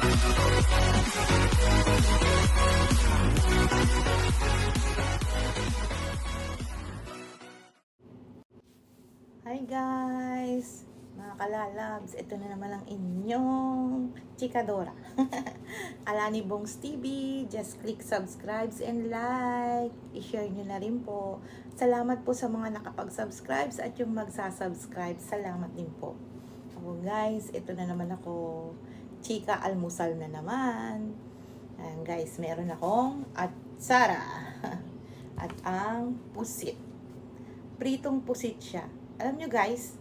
Hi guys! Mga kalalabs, ito na naman ang inyong Chikadora. Alani Bongs TV, just click subscribe and like. I-share nyo na rin po. Salamat po sa mga nakapag-subscribe at yung magsasubscribe. Salamat din po. So guys, ito na naman ako. Chika almusal na naman. Ayan guys, meron akong atsara. At ang pusit. Pritong pusit siya. Alam nyo guys,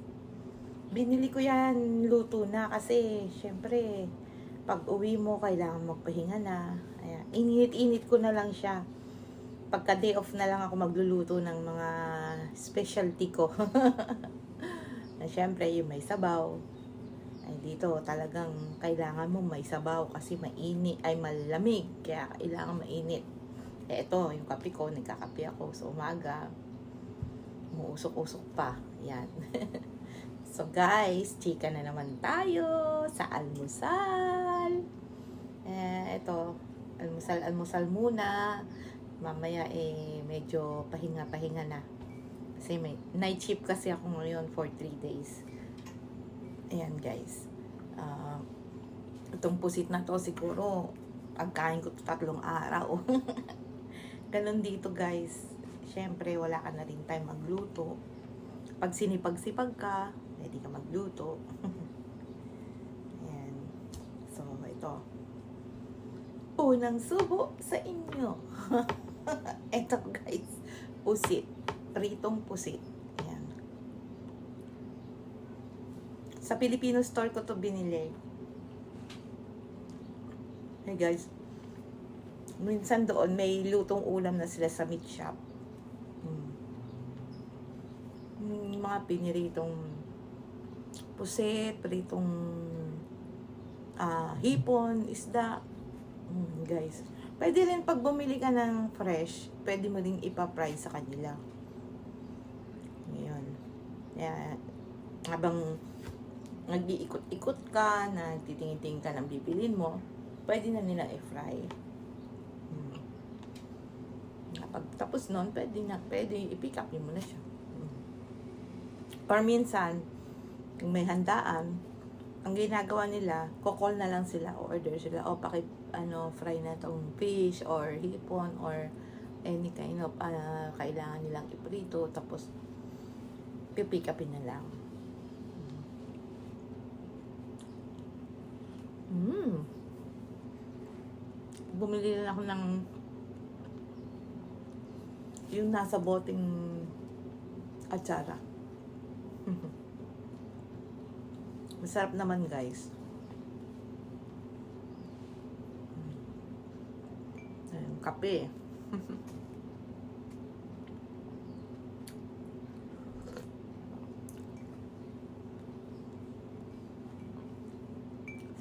binili ko yan luto na kasi syempre pag uwi mo kailangan magpahinga na. Ayan, init-init ko na lang siya. Pagka day off na lang ako magluluto ng mga specialty ko. Na syempre yung may sabaw. Ay dito talagang kailangan mo may sabaw kasi mainit ay malamig kaya kailangan mainit. Eh ito yung kape ko, nagkakape ako sa umaga. Umuusok-usok pa. Yan. So guys, chika na naman tayo sa almusal. Ito, almusal muna. Mamaya medyo pahinga-pahinga na. Kasi may night shift kasi ako ngayon for 3 days. Ayan guys. Itong pusit na to siguro pagkain ko 3 araw. Ganun dito guys. Siyempre, wala ka na rin time magluto. Pag sinipag-sipag ka, pwede ka magluto. Ayan. So, ito. Unang subo sa inyo. Ito guys. Pusit. Pritong pusit. Ayan. Sa Filipino store ko to binili. Hey guys. Minsan doon may lutong ulam na sila sa meat shop. Mga piniritong puset, pritong hipon, isda. Guys, pwede rin pag bumili ka ng fresh, pwede mo rin ipa-fry sa kanila. Ngayon. Kaya, habang nag-iikot-ikot ka, nagtitingin-tingin ka ng bibilin mo, pwede na nila i-fry. Pag tapos nun, pwede i-pick up mo na siya. Or minsan, kung may handaan, ang ginagawa nila, call na lang sila, order sila, o fry na tong fish, or hipon, or any kind of, kailangan nilang iprito, tapos, pipick upin na lang. Bumili na ako ng, yung nasa boteng atsara. Masarap naman guys. Ayun, kape.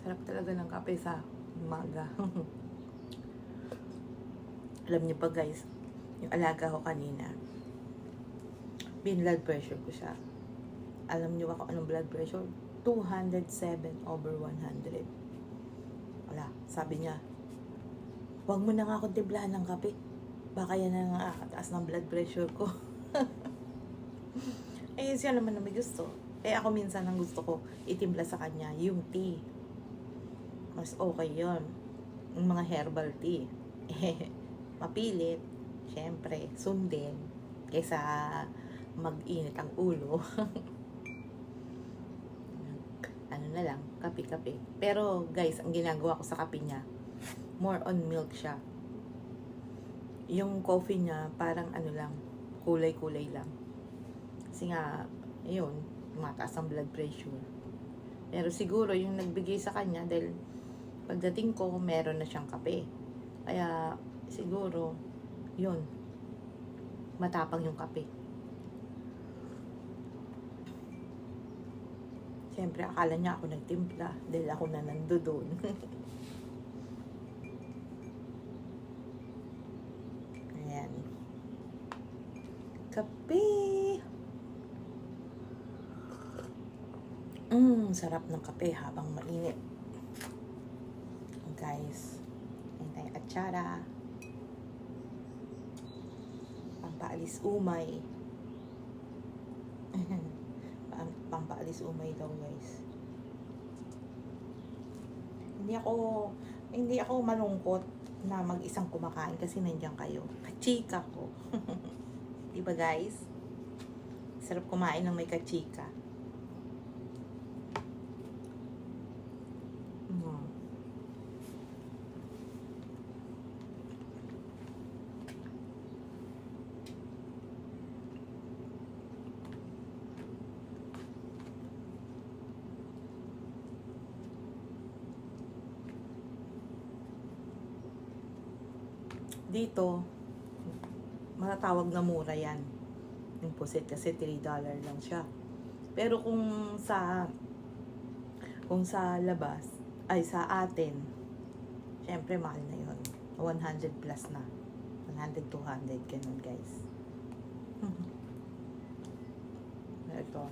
Sarap talaga ng kape sa umaga. Alam niyo pa guys, yung alaga ko kanina, blood pressure ko siya. Alam niyo ako anong blood pressure? 207/100. Wala, sabi niya, huwag mo na nga akong timplahan ng kape. Baka yan ang nakakataas ng blood pressure ko. Eh, siya naman na may gusto. Eh, ako minsan ang gusto ko itimpla sa kanya, yung tea. Mas okay yon, yung mga herbal tea. Eh, mapilit, syempre, sundin, kaysa mag-init ang ulo. Ano na lang, kape-kape. Pero guys, ang ginagawa ko sa kape niya, more on milk siya. Yung coffee niya, parang ano lang, kulay-kulay lang. Kasi nga, ayun, mataas ang blood pressure. Pero siguro yung nagbigay sa kanya, dahil pagdating ko, meron na siyang kape. Kaya siguro, yun, matapang yung kape. Siyempre, akala niya ako nagtimpla dahil ako na nandoon. Ayan. Kape! Sarap ng kape habang mainit. guys. Ayan tayo, atsara. Pampaalis umay. Pampaalis umay daw guys. Hindi ako malungkot na mag-isang kumakain kasi nandiyan kayo. Kachika ko. Diba guys? Sarap kumain ng may kachika. Dito, matatawag na mura yan. Yung pusit kasi $3 lang siya. Pero kung sa labas, ay sa atin, syempre mahal na yun. 100 plus na. 100, 200, ganun guys. Ito.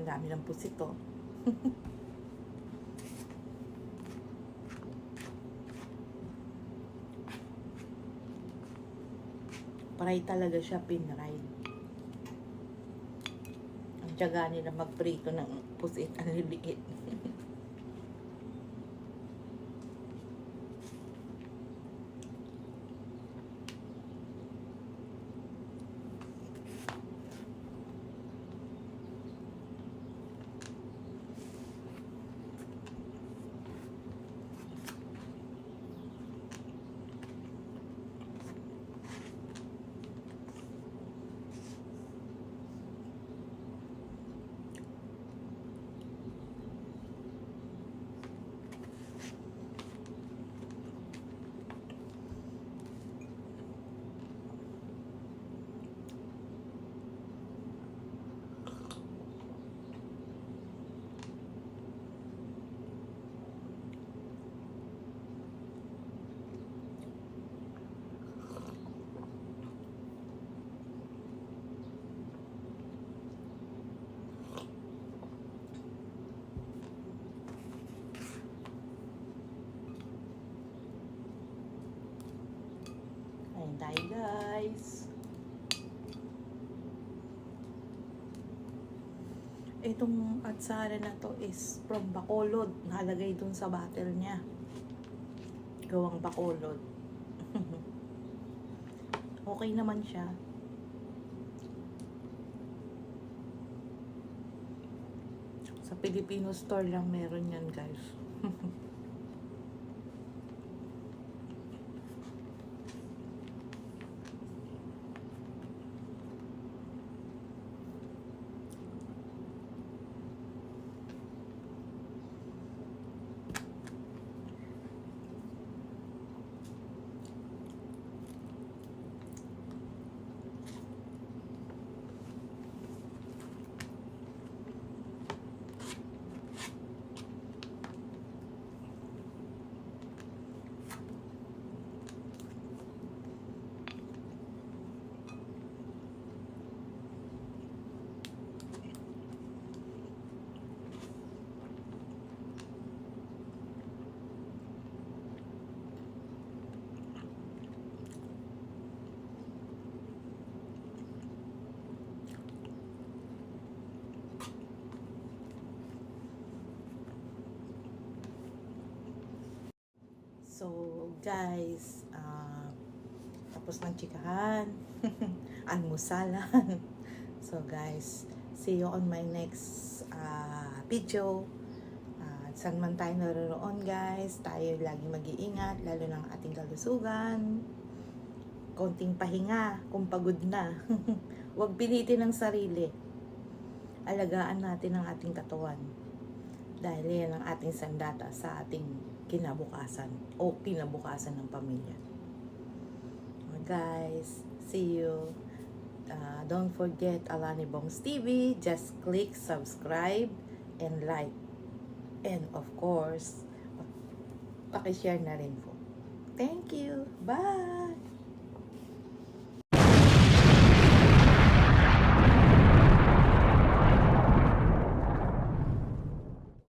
Ang dami ng pusit to. Paray talaga siya, pinray. Ang tiyaga nila magprito ng pusit, ang liliit. Ayan tayo guys. Itong atsara na to is from Bacolod. Nakalagay dun sa bottle niya. Gawang Bacolod. Okay naman siya. Sa Filipino store lang meron yan guys. So, guys, tapos ng chikahan, almusalan. So, guys, see you on my next video. Saan man tayo naroon, guys, tayo lagi mag-iingat, lalo ng ating kalusugan. Konting pahinga kung pagod na. Huwag pilitin ang sarili. Alagaan natin ang ating katawan. Dahil yan ang ating sandata sa ating kinabukasan o kinabukasan ng pamilya. Guys, see you. Don't forget Alani Bongs TV. Just click subscribe and like. And of course, pakishare na rin po. Thank you. Bye!